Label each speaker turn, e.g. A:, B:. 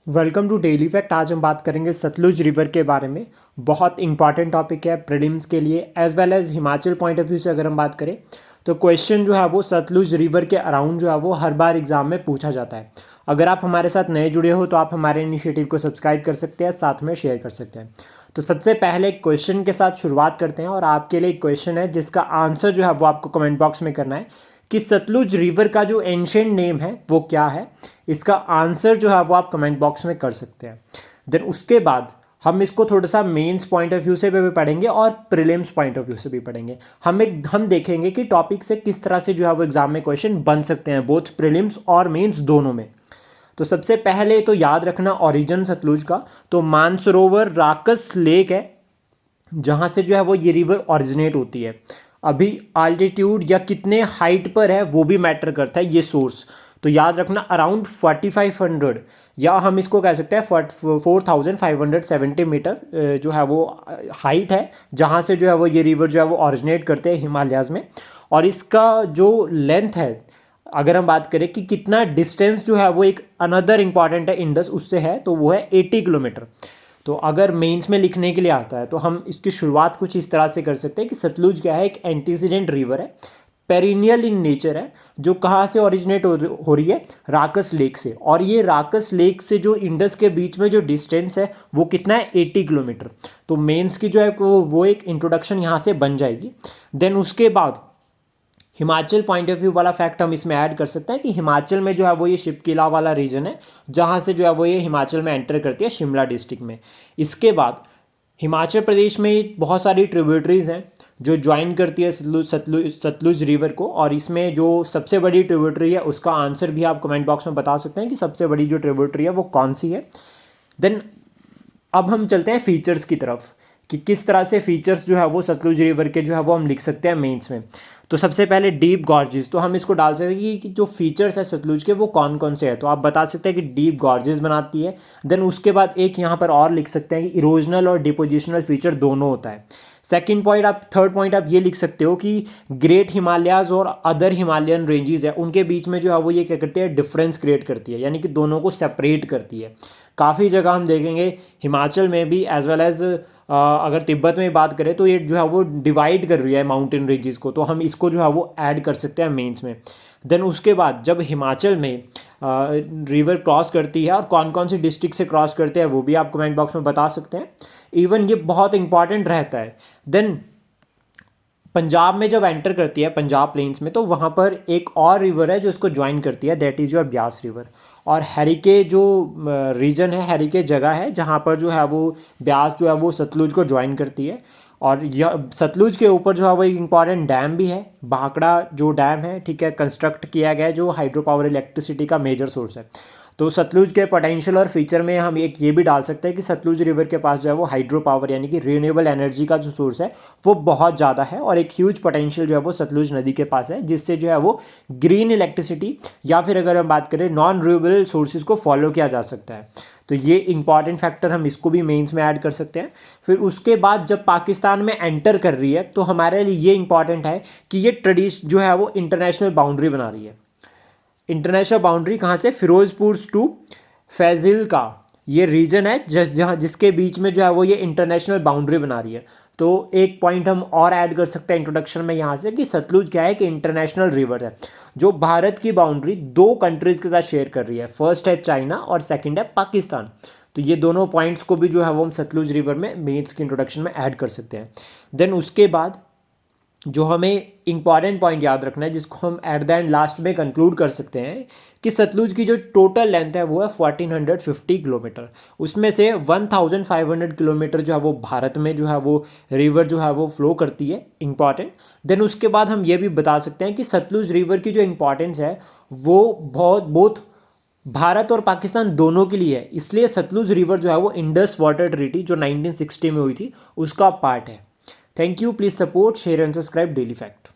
A: Welcome to daily fact. आज हम बात करेंगे सतलुज रिवर के बारे में। बहुत इंपॉर्टेंट टॉपिक है प्रीलिम्स के लिए as well as Himachal point of view से अगर हम बात करें तो क्वेश्चन जो है वो सतलुज रिवर के अराउंड जो है वो हर बार एग्जाम में पूछा जाता है। अगर आप हमारे साथ नए जुड़े हो तो आप हमारे इनिशिएटिव को सब्सक्राइब कर सकते हैं, साथ में शेयर कर सकते हैं। तो सबसे पहले एक क्वेश्चन के साथ शुरुआत करते हैं और आपके लिए एक क्वेश्चन है जिसका आंसर जो है वो आपको कमेंट बॉक्स में करना है कि सतलुज रिवर का जो एंशिएंट नेम है वो क्या है। इसका आंसर जो है वो आप कमेंट बॉक्स में कर सकते हैं। देन उसके बाद हम इसको थोड़ा सा मेंस पॉइंट ऑफ व्यू से भी पढ़ेंगे और प्रीलिम्स पॉइंट ऑफ व्यू से भी पढ़ेंगे। हम देखेंगे कि टॉपिक से किस तरह से जो है वो एग्जाम में क्वेश्चन बन सकते हैं, बोथ प्रीलिम्स और मेंस दोनों में। तो सबसे पहले तो याद रखना ओरिजिन सतलुज का, तो मानसरोवर राकस लेक है जहाँ से जो है वो ये रिवर ओरिजिनेट होती है। अभी आल्टीट्यूड या कितने हाइट पर है वो भी मैटर करता है ये सोर्स। तो याद रखना अराउंड 4500 या हम इसको कह सकते हैं 4570 मीटर जो है वो हाइट है जहाँ से जो है वो ये रिवर जो है वो ओरिजिनेट करते हैं हिमालयाज़ में। और इसका जो लेंथ है अगर हम बात करें कि कितना डिस्टेंस जो है वो एक अनदर इंपॉर्टेंट है इंडस उससे है, तो वो है 80 किलोमीटर। तो अगर मेंस में लिखने के लिए आता है तो हम इसकी शुरुआत कुछ इस तरह से कर सकते हैं कि सतलुज क्या है, एक एंटीसीडेंट रिवर है, पेरिनियल इन नेचर है, जो कहाँ से ओरिजिनेट हो रही है, राकस लेक से। और ये राकस लेक से जो इंडस के बीच में जो डिस्टेंस है वो कितना है, 80 किलोमीटर। तो मेंस की जो है वो एक इंट्रोडक्शन यहाँ से बन जाएगी। देन उसके बाद हिमाचल पॉइंट ऑफ व्यू वाला फैक्ट हम इसमें ऐड कर सकते हैं कि हिमाचल में जो है वो ये शिपकिला वाला रीजन है जहाँ से जो है वो ये हिमाचल में एंटर करती है शिमला डिस्ट्रिक्ट में। इसके बाद हिमाचल प्रदेश में बहुत सारी ट्रिब्यूटरीज हैं जो ज्वाइन करती है सतलुज रिवर को, और इसमें जो सबसे बड़ी ट्रिब्यूटरी है उसका आंसर भी आप कमेंट बॉक्स में बता सकते हैं कि सबसे बड़ी जो ट्रिब्यूटरी है वो कौन सी है। देन अब हम चलते हैं फीचर्स की तरफ कि किस तरह से फीचर्स जो है वो सतलुज रिवर के जो है वो हम लिख सकते हैं मेंस में। तो सबसे पहले डीप गॉर्जेस, तो हम इसको डाल सकते हैं कि जो फीचर्स है सतलुज के वो कौन कौन से हैं। तो आप बता सकते हैं कि डीप गॉर्जेस बनाती है। देन उसके बाद एक यहाँ पर और लिख सकते हैं कि इरोजनल और डिपोजिशनल फीचर दोनों होता है। सेकंड पॉइंट थर्ड पॉइंट आप ये लिख सकते हो कि ग्रेट हिमालयाज और अदर हिमालयन रेंजेस है उनके बीच में जो है वो ये क्या करती है, डिफरेंस क्रिएट करती है, यानी कि दोनों को सेपरेट करती है। काफ़ी जगह हम देखेंगे हिमाचल में भी एज वेल एज अगर तिब्बत में बात करें तो ये जो है वो डिवाइड कर रही है माउंटेन रेंजेस को, तो हम इसको जो है वो ऐड कर सकते हैं मेंस में। देन उसके बाद जब हिमाचल में रिवर क्रॉस करती है और कौन कौन सी डिस्ट्रिक्ट से क्रॉस करते हैं वो भी आप कमेंट बॉक्स में बता सकते हैं। इवन ये बहुत इंपॉर्टेंट रहता है। देन पंजाब में जब एंटर करती है पंजाब प्लेन्स में तो वहाँ पर एक और रिवर है जो इसको ज्वाइन करती है, that is your Beas river. और हैरिके जो रीजन है, हैरिके जगह है जहाँ पर जो है वो ब्यास जो है वो सतलुज को ज्वाइन करती है। और यह सतलुज के ऊपर जो है वो एक इम्पॉर्टेंट डैम भी है, भाखड़ा जो डैम है, ठीक है, कंस्ट्रक्ट किया गया है, जो हाइड्रो पावर इलेक्ट्रिसिटी का मेजर सोर्स है। तो सतलुज के पोटेंशियल और फीचर में हम एक ये भी डाल सकते हैं कि सतलुज रिवर के पास जो है वो हाइड्रो पावर यानी कि रिन्यूएबल एनर्जी का जो सोर्स है वो बहुत ज़्यादा है, और एक ह्यूज पोटेंशियल जो है वो सतलुज नदी के पास है, जिससे जो है वो ग्रीन इलेक्ट्रिसिटी या फिर अगर हम बात करें नॉन रिन्यूएबल सोर्सेज को फॉलो किया जा सकता है। तो ये इंपॉर्टेंट फैक्टर हम इसको भी मेंस में ऐड कर सकते हैं। फिर उसके बाद जब पाकिस्तान में एंटर कर रही है तो हमारे लिए ये इंपॉर्टेंट है कि ये जो है वो इंटरनेशनल बाउंड्री बना रही है। इंटरनेशनल बाउंड्री कहाँ से, फिरोजपुर टू फैजिल का ये रीजन है जिसके बीच में जो है वो ये इंटरनेशनल बाउंड्री बना रही है। तो एक पॉइंट हम और ऐड कर सकते हैं इंट्रोडक्शन में यहाँ से कि सतलुज क्या है कि इंटरनेशनल रिवर है जो भारत की बाउंड्री दो कंट्रीज़ के साथ शेयर कर रही है। फर्स्ट है चाइना और सेकंड है पाकिस्तान। तो ये दोनों पॉइंट्स को भी जो है वो हम सतलुज रिवर में मेंस की इंट्रोडक्शन में ऐड कर सकते हैं। देन उसके बाद जो हमें इंपॉर्टेंट पॉइंट याद रखना है जिसको हम एट द एंड लास्ट में कंक्लूड कर सकते हैं कि सतलुज की जो टोटल लेंथ है वो है 1450 किलोमीटर। उसमें से 1500 किलोमीटर जो है वो भारत में जो है वो रिवर जो है वो फ्लो करती है, इंपॉर्टेंट। देन उसके बाद हम ये भी बता सकते हैं कि सतलुज रिवर की जो इंपॉर्टेंस है वो बहुत भारत और पाकिस्तान दोनों के लिए है, इसलिए सतलुज रिवर जो है वो इंडस वाटर ट्रीटी जो 1960 में हुई थी उसका पार्ट है। Thank you, please support, share and subscribe daily fact.